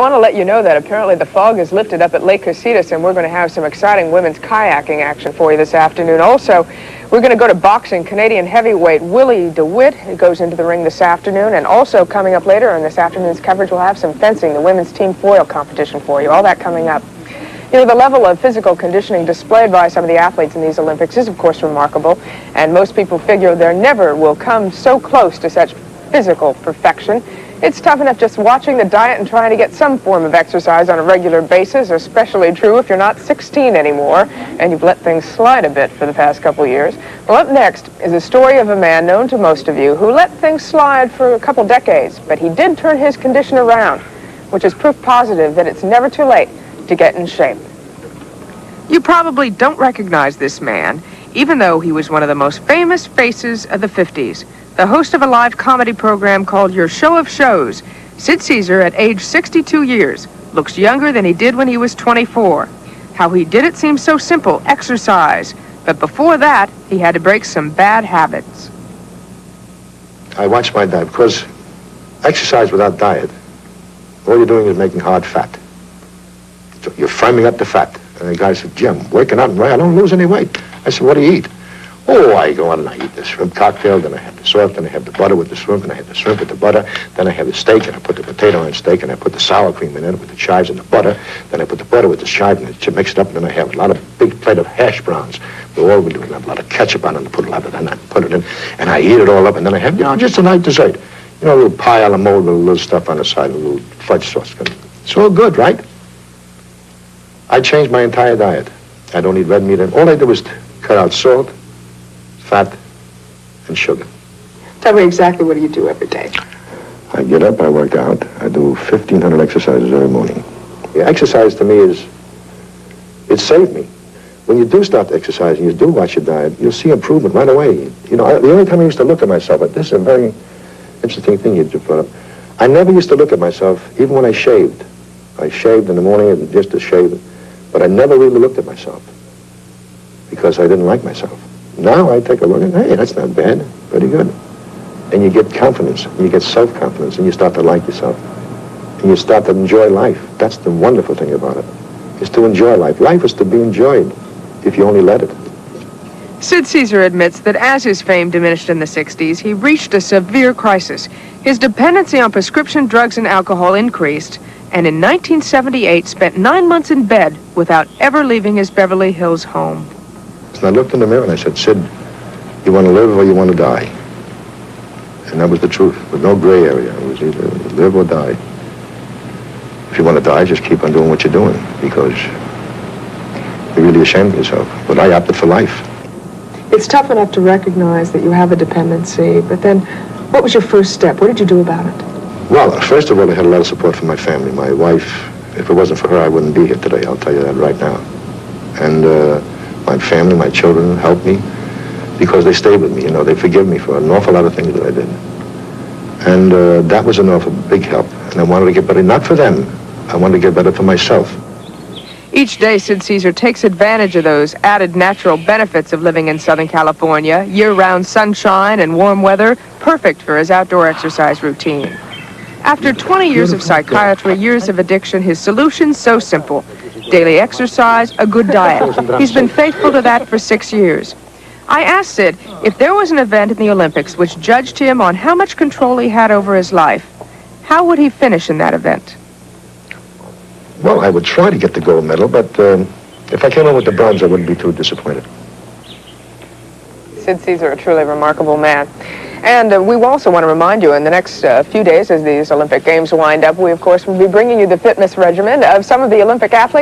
want to let you know that apparently the fog is lifted up at Lake Casitas, and we're going to have some exciting women's kayaking action for you this afternoon. Also, we're going to go to boxing. Canadian heavyweight Willie DeWitt goes into the ring this afternoon, and also coming up later in this afternoon's coverage, we'll have some fencing, the women's team foil competition for you. All that coming up. You know, the level of physical conditioning displayed by some of the athletes in these Olympics is, of course, remarkable, and most people figure there never will come so close to such physical perfection. It's tough enough just watching the diet and trying to get some form of exercise on a regular basis, especially true if you're not 16 anymore and you've let things slide a bit for the past couple years. Well, up next is a story of a man known to most of you who let things slide for a couple decades, but he did turn his condition around, which is proof positive that it's never too late to get in shape. You probably don't recognize this man, even though he was one of the most famous faces of the 50s. The host of a live comedy program called Your Show of Shows, Sid Caesar, at age 62 years, looks younger than he did when he was 24. How he did it seems so simple, exercise. But before that, he had to break some bad habits. I watch my diet because exercise without diet, all you're doing is making hard fat. So you're firming up the fat. And the guy said, Jim, working out, I don't lose any weight. I said, what do you eat? Oh, I go on and I eat the shrimp cocktail, then I have the sauce, then I have the butter with the shrimp, and I have the shrimp with the butter, then I have the steak, and I put the potato on the steak, and I put the sour cream in it with the chives and the butter, then I put the butter with the chives, and I mix it up, and then I have a lot of big plate of hash browns. All we do is have a lot of ketchup on it, and put a lot of that, and I put it in, and I eat it all up, and then I have, just a light dessert. A little pie a la mode with a little stuff on the side, a little fudge sauce. It's all good, right? I changed my entire diet. I don't eat red meat, and all I do is cut out salt, fat, and sugar. Tell me exactly what do you do every day? I get up, I work out. I do 1,500 exercises every morning. Yeah, exercise to me it saved me. When you do start exercising, you do watch your diet, you'll see improvement right away. The only time I used to look at myself, but this is a very interesting thing you just brought up. I never used to look at myself, even when I shaved. I shaved in the morning just to shave, but I never really looked at myself because I didn't like myself. Now I take a look and, hey, that's not bad, pretty good. And you get confidence, and you get self-confidence, and you start to like yourself. And you start to enjoy life. That's the wonderful thing about it, is to enjoy life. Life is to be enjoyed if you only let it. Sid Caesar admits that as his fame diminished in the 60s, he reached a severe crisis. His dependency on prescription drugs and alcohol increased, and in 1978 spent 9 months in bed without ever leaving his Beverly Hills home. And I looked in the mirror and I said, Sid, you want to live or you want to die? And that was the truth, with no gray area. It was either live or die. If you want to die, just keep on doing what you're doing, because you're really ashamed of yourself. But I opted for life. It's tough enough to recognize that you have a dependency, but then what was your first step? What did you do about it? Well, first of all, I had a lot of support from my family. My wife, if it wasn't for her, I wouldn't be here today. I'll tell you that right now. And my family, my children helped me because they stayed with me. They forgive me for an awful lot of things that I did. And that was an awful big help. And I wanted to get better, not for them. I wanted to get better for myself. Each day, Sid Caesar takes advantage of those added natural benefits of living in Southern California, year-round sunshine and warm weather, perfect for his outdoor exercise routine. After 20 years of psychiatry, years of addiction, his solution's so simple. Daily exercise, a good diet. He's been faithful to that for 6 years. I asked Sid if there was an event in the Olympics which judged him on how much control he had over his life, how would he finish in that event? Well, I would try to get the gold medal, but if I came in with the bronze, I wouldn't be too disappointed. Sid Caesar, a truly remarkable man. And we also want to remind you in the next few days as these Olympic Games wind up, we, of course, will be bringing you the fitness regimen of some of the Olympic athletes.